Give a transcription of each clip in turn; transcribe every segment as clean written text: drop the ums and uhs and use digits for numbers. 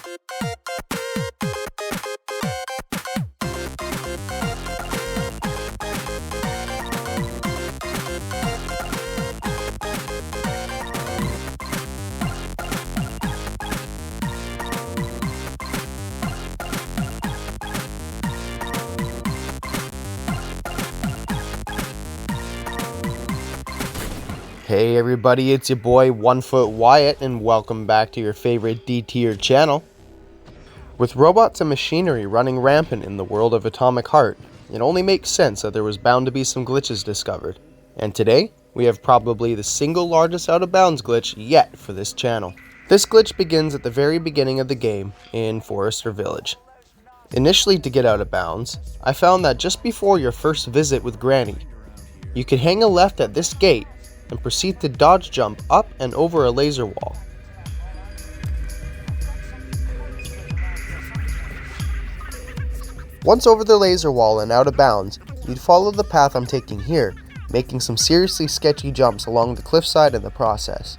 Hey everybody, it's your boy 1 Foot Wyatt and welcome back to your favorite D-tier channel. With robots and machinery running rampant in the world of Atomic Heart, it only makes sense that there was bound to be some glitches discovered. And today, we have probably the single largest out of bounds glitch yet for this channel. This glitch begins at the very beginning of the game in Forester Village. Initially, to get out of bounds, I found that just before your first visit with Granny, you could hang a left at this gate and proceed to dodge jump up and over a laser wall. Once over the laser wall and out of bounds, you'd follow the path I'm taking here, making some seriously sketchy jumps along the cliffside in the process.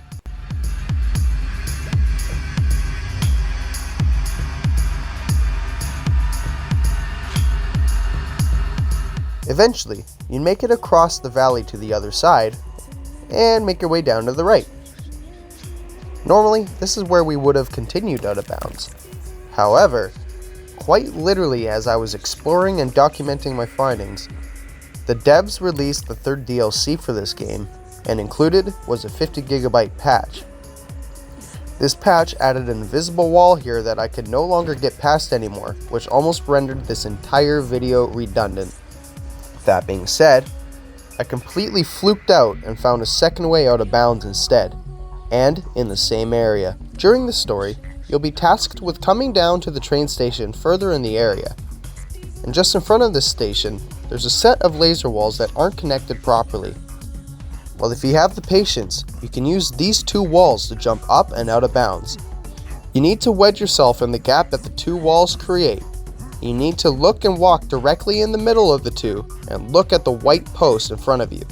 Eventually, you'd make it across the valley to the other side, and make your way down to the right. Normally, this is where we would have continued out of bounds. However, quite literally as I was exploring and documenting my findings, the devs released the third DLC for this game, and included was a 50GB patch. This patch added an invisible wall here that I could no longer get past anymore, which almost rendered this entire video redundant. That being said, I completely fluked out and found a second way out of bounds instead, and in the same area. During the story, you'll be tasked with coming down to the train station further in the area. And just in front of this station, there's a set of laser walls that aren't connected properly. Well, if you have the patience, you can use these two walls to jump up and out of bounds. You need to wedge yourself in the gap that the two walls create. You need to look and walk directly in the middle of the two and look at the white post in front of you.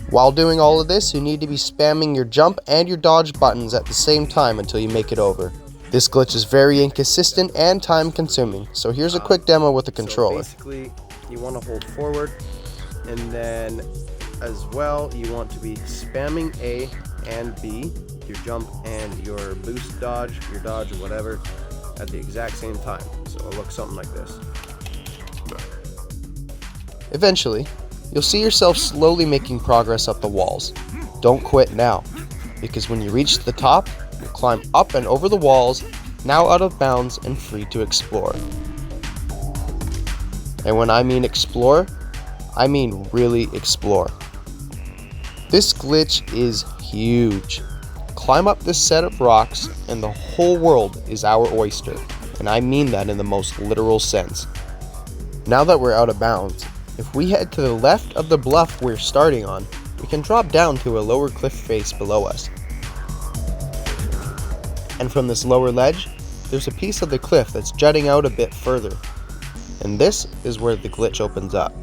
While doing all of this, you need to be spamming your jump and your dodge buttons at the same time until you make it over. This glitch is very inconsistent and time consuming, so here's a quick demo with the controller. So basically, you want to hold forward, and then as well, you want to be spamming A and B, your jump and your boost dodge, your dodge or whatever, at the exact same time. So it'll look something like this. Eventually, you'll see yourself slowly making progress up the walls. Don't quit now, because when you reach the top, you'll climb up and over the walls, now out of bounds and free to explore. And when I mean explore, I mean really explore. This glitch is huge. Climb up this set of rocks and the whole world is our oyster, and I mean that in the most literal sense. Now that we're out of bounds, if we head to the left of the bluff we're starting on, we can drop down to a lower cliff face below us. And from this lower ledge, there's a piece of the cliff that's jutting out a bit further, and this is where the glitch opens up.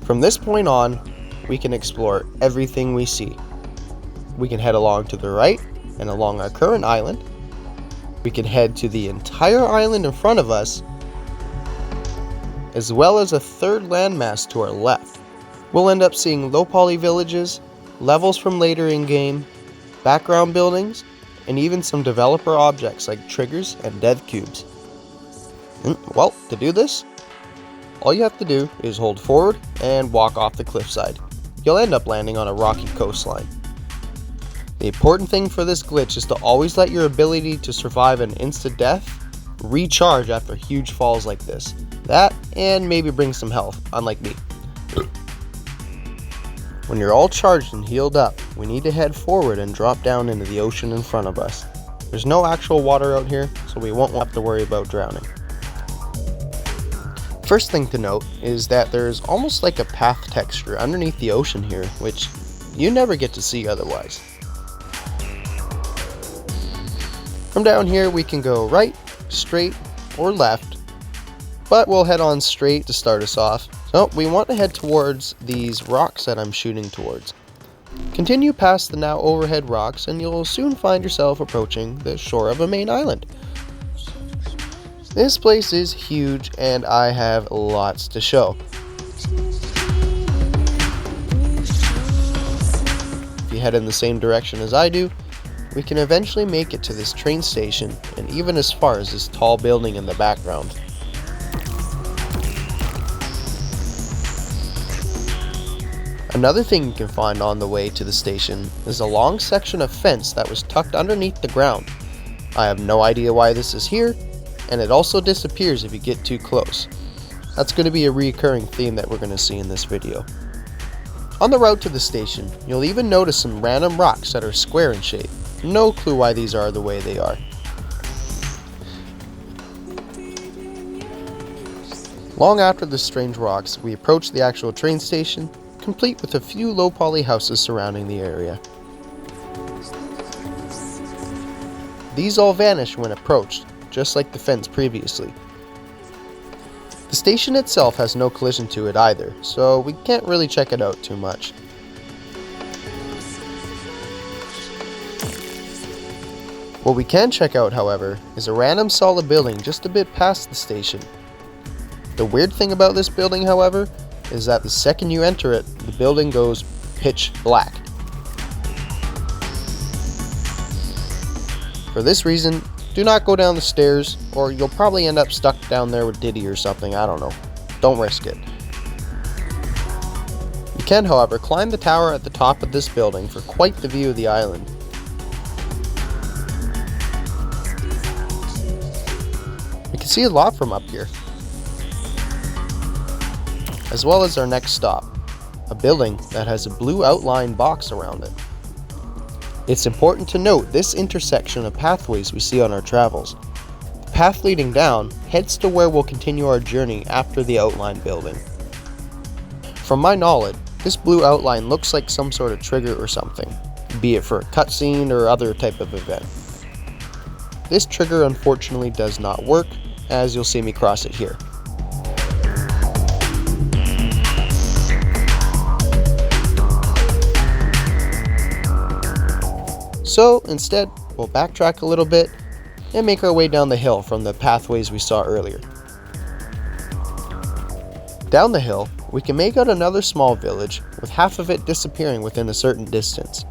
From this point on, we can explore everything we see. We can head along to the right and along our current island. We can head to the entire island in front of us, as well as a third landmass to our left. We'll end up seeing low poly villages, levels from later in game, background buildings, and even some developer objects like triggers and dev cubes. Well, to do this, all you have to do is hold forward and walk off the cliffside. You'll end up landing on a rocky coastline. The important thing for this glitch is to always let your ability to survive an instant death recharge after huge falls like this. That, and maybe bring some health, unlike me. When you're all charged and healed up, we need to head forward and drop down into the ocean in front of us. There's no actual water out here, so we won't have to worry about drowning. First thing to note is that there's almost like a path texture underneath the ocean here, which you never get to see otherwise. From down here we can go right, straight, or left, but we'll head on straight to start us off. So we want to head towards these rocks that I'm shooting towards. Continue past the now overhead rocks and you'll soon find yourself approaching the shore of a main island. This place is huge and I have lots to show. If you head in the same direction as I do, we can eventually make it to this train station and even as far as this tall building in the background. Another thing you can find on the way to the station is a long section of fence that was tucked underneath the ground. I have no idea why this is here, and it also disappears if you get too close. That's going to be a recurring theme that we're going to see in this video. On the route to the station, you'll even notice some random rocks that are square in shape. No clue why these are the way they are. Long after the strange rocks, we approach the actual train station, complete with a few low-poly houses surrounding the area. These all vanish when approached, just like the fence previously. The station itself has no collision to it either, so we can't really check it out too much. What we can check out, however, is a random solid building just a bit past the station. The weird thing about this building, however, is that the second you enter it, the building goes pitch black. For this reason, do not go down the stairs, or you'll probably end up stuck down there with Diddy or something, I don't know. Don't risk it. You can, however, climb the tower at the top of this building for quite the view of the island. You can see a lot from up here, as well as our next stop, a building that has a blue outline box around it. It's important to note this intersection of pathways we see on our travels. The path leading down heads to where we'll continue our journey after the outline building. From my knowledge, this blue outline looks like some sort of trigger or something, be it for a cutscene or other type of event. This trigger unfortunately does not work, as you'll see me cross it here. So instead, we'll backtrack a little bit and make our way down the hill from the pathways we saw earlier. Down the hill, we can make out another small village with half of it disappearing within a certain distance.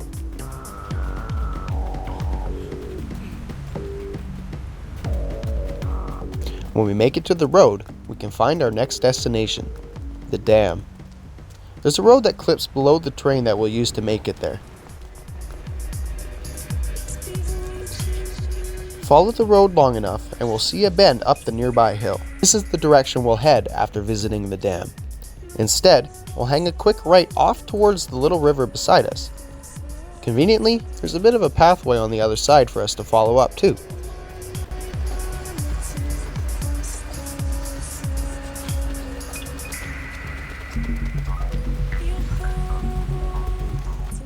When we make it to the road, we can find our next destination, the dam. There's a road that clips below the train that we'll use to make it there. Follow the road long enough and we'll see a bend up the nearby hill. This is the direction we'll head after visiting the dam. Instead, we'll hang a quick right off towards the little river beside us. Conveniently, there's a bit of a pathway on the other side for us to follow up too.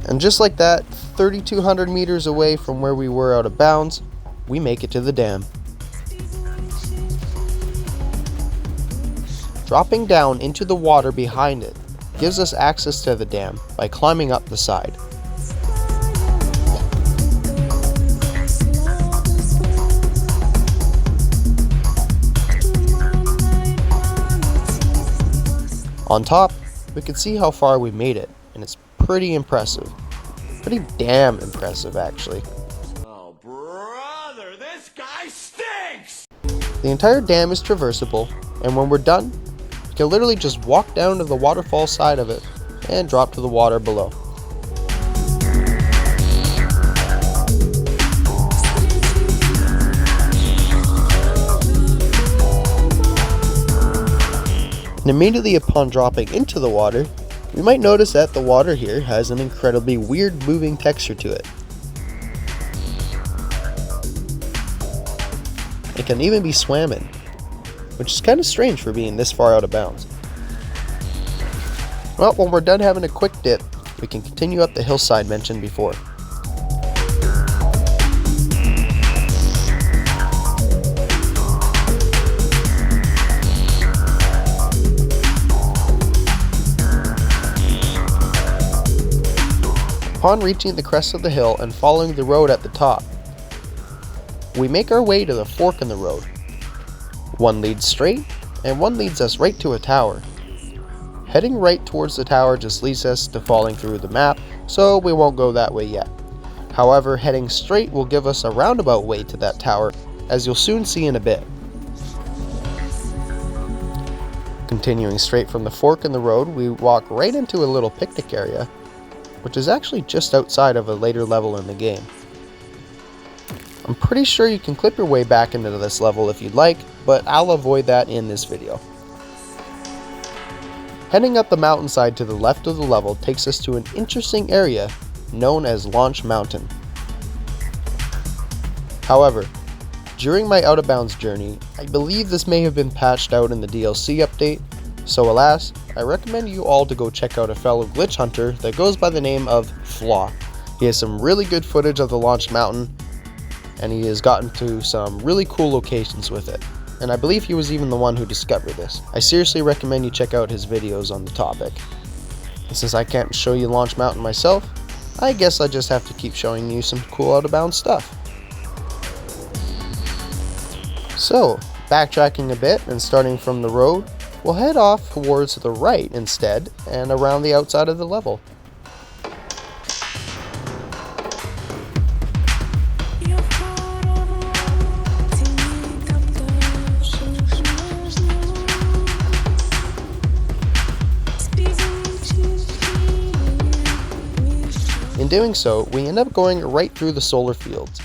And just like that, 3,200 meters away from where we were out of bounds, we make it to the dam. Dropping down into the water behind it gives us access to the dam by climbing up the side. On top, we can see how far we made it, and it's pretty impressive. Pretty damn impressive, actually. Oh, brother, this guy stinks! The entire dam is traversable, and when we're done, we can literally just walk down to the waterfall side of it and drop to the water below. And immediately upon dropping into the water, we might notice that the water here has an incredibly weird moving texture to it. It can even be swam in, which is kind of strange for being this far out of bounds. Well, when we're done having a quick dip, we can continue up the hillside mentioned before. Upon reaching the crest of the hill and following the road at the top, we make our way to the fork in the road. One leads straight, and one leads us right to a tower. Heading right towards the tower just leads us to falling through the map, so we won't go that way yet. However, heading straight will give us a roundabout way to that tower, as you'll soon see in a bit. Continuing straight from the fork in the road, we walk right into a little picnic area, which is actually just outside of a later level in the game. I'm pretty sure you can clip your way back into this level if you'd like, but I'll avoid that in this video. Heading up the mountainside to the left of the level takes us to an interesting area known as Launch Mountain. However, during my out of bounds journey, I believe this may have been patched out in the DLC update, so alas, I recommend you all to go check out a fellow glitch hunter that goes by the name of Flaw. He has some really good footage of the Launch Mountain, and he has gotten to some really cool locations with it. And I believe he was even the one who discovered this. I seriously recommend you check out his videos on the topic. And since I can't show you Launch Mountain myself, I guess I just have to keep showing you some cool out of bounds stuff. So, backtracking a bit and starting from the road, we'll head off towards the right instead and around the outside of the level. In doing so, we end up going right through the solar fields.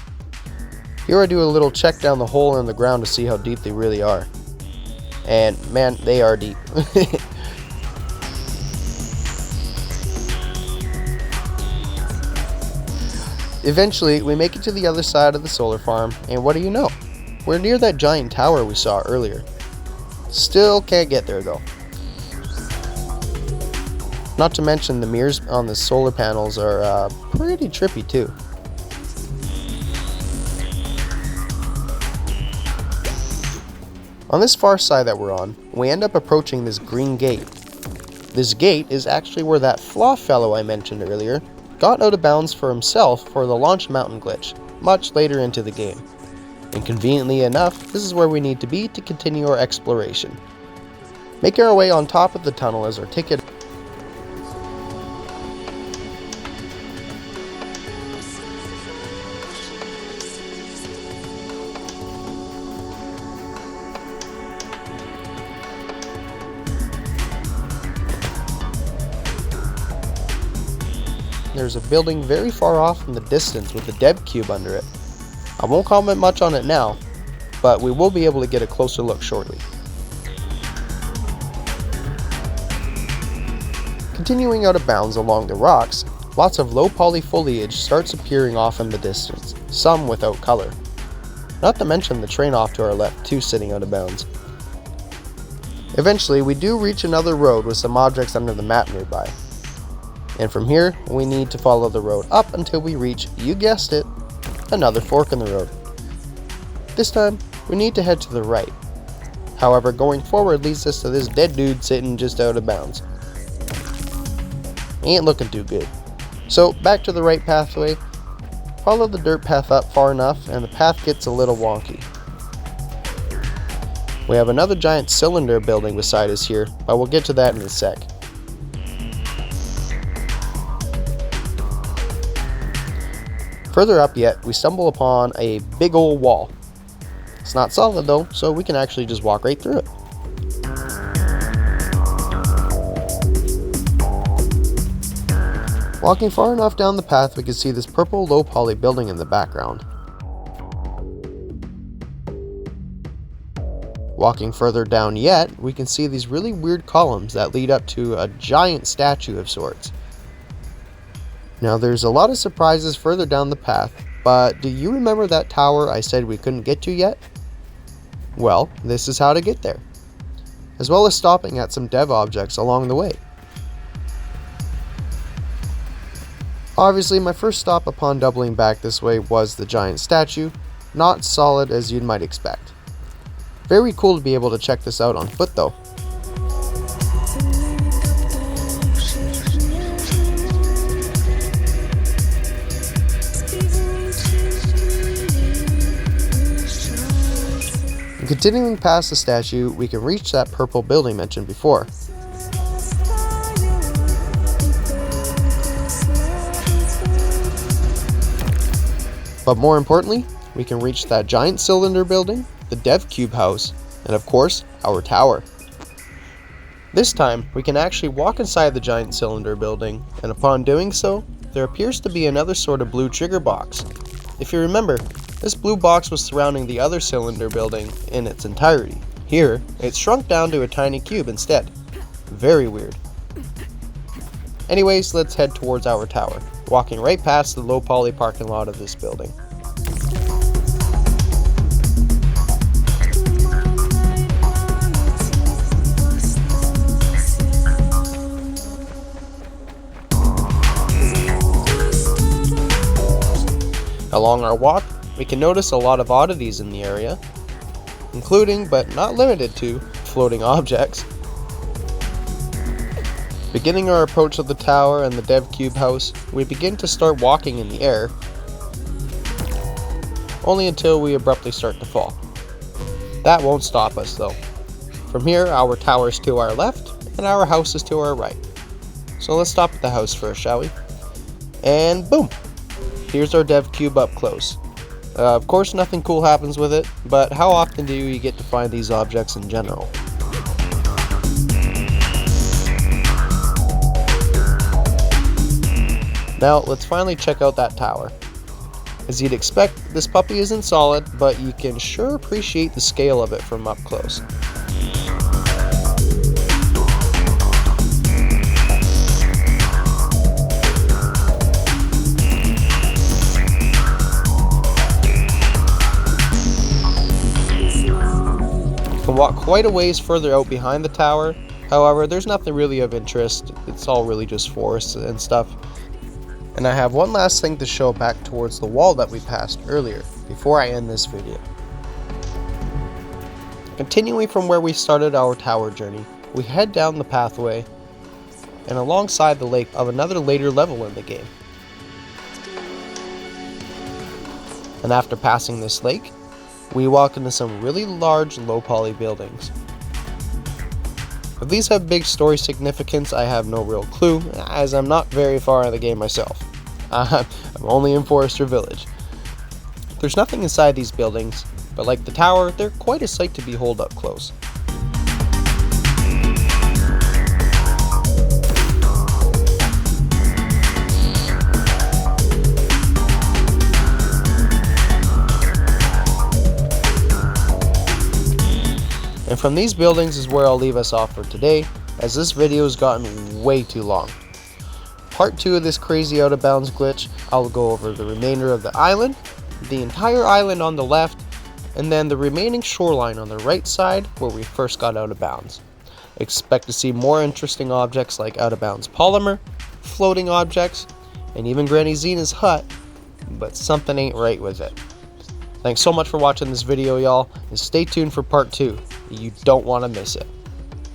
Here I do a little check down the hole in the ground to see how deep they really are. And man, they are deep. Eventually, we make it to the other side of the solar farm, and what do you know? We're near that giant tower we saw earlier. Still can't get there though. Not to mention the mirrors on the solar panels are pretty trippy too. On this far side that we're on, we end up approaching this green gate. This gate is actually where that Flaw fellow I mentioned earlier got out of bounds for himself for the Launch Mountain glitch, much later into the game. And conveniently enough, this is where we need to be to continue our exploration. Making our way on top of the tunnel as our ticket. There's a building very far off in the distance with a dev cube under it. I won't comment much on it now, but we will be able to get a closer look shortly. Continuing out of bounds along the rocks, lots of low poly foliage starts appearing off in the distance, some without color. Not to mention the train off to our left too sitting out of bounds. Eventually we do reach another road with some objects under the map nearby. And from here, we need to follow the road up until we reach, you guessed it, another fork in the road. This time, we need to head to the right. However, going forward leads us to this dead dude sitting just out of bounds. Ain't looking too good. So, back to the right pathway. Follow the dirt path up far enough, and the path gets a little wonky. We have another giant cylinder building beside us here, but we'll get to that in a sec. Further up yet, we stumble upon a big old wall. It's not solid though, so we can actually just walk right through it. Walking far enough down the path, we can see this purple low poly building in the background. Walking further down yet, we can see these really weird columns that lead up to a giant statue of sorts. Now there's a lot of surprises further down the path, but do you remember that tower I said we couldn't get to yet? Well, this is how to get there, as well as stopping at some dev objects along the way. Obviously, my first stop upon doubling back this way was the giant statue, not solid as you might expect. Very cool to be able to check this out on foot though. Continuing past the statue, we can reach that purple building mentioned before. But more importantly, we can reach that giant cylinder building, the dev cube house, and of course, our tower. This time, we can actually walk inside the giant cylinder building, and upon doing so, there appears to be another sort of blue trigger box. If you remember, this blue box was surrounding the other cylinder building in its entirety. Here, it's shrunk down to a tiny cube instead. Very weird. Anyways, let's head towards our tower, walking right past the low poly parking lot of this building. Along our walk, we can notice a lot of oddities in the area, including, but not limited to, floating objects. Beginning our approach of the tower and the dev cube house, we begin to start walking in the air, only until we abruptly start to fall. That won't stop us though. From here, our tower is to our left, and our house is to our right. So let's stop at the house first, shall we? And boom! Here's our dev cube up close. Of course nothing cool happens with it, but how often do you get to find these objects in general? Now let's finally check out that tower. As you'd expect, this puppy isn't solid, but you can sure appreciate the scale of it from up close. You can walk quite a ways further out behind the tower, however there's nothing really of interest, it's all really just forests and stuff. And I have one last thing to show back towards the wall that we passed earlier, before I end this video. Continuing from where we started our tower journey, we head down the pathway and alongside the lake of another later level in the game. And after passing this lake, we walk into some really large low poly buildings. If these have big story significance, I have no real clue, as I'm not very far in the game myself. I'm only in Forester Village. There's nothing inside these buildings, but like the tower, they're quite a sight to behold up close. And from these buildings is where I'll leave us off for today, as this video has gotten way too long. Part 2 of this crazy out of bounds glitch, I'll go over the remainder of the island, the entire island on the left, and then the remaining shoreline on the right side where we first got out of bounds. Expect to see more interesting objects like out of bounds polymer, floating objects, and even Granny Zena's hut, but something ain't right with it. Thanks so much for watching this video, y'all, and stay tuned for part 2. You don't want to miss it.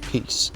Peace.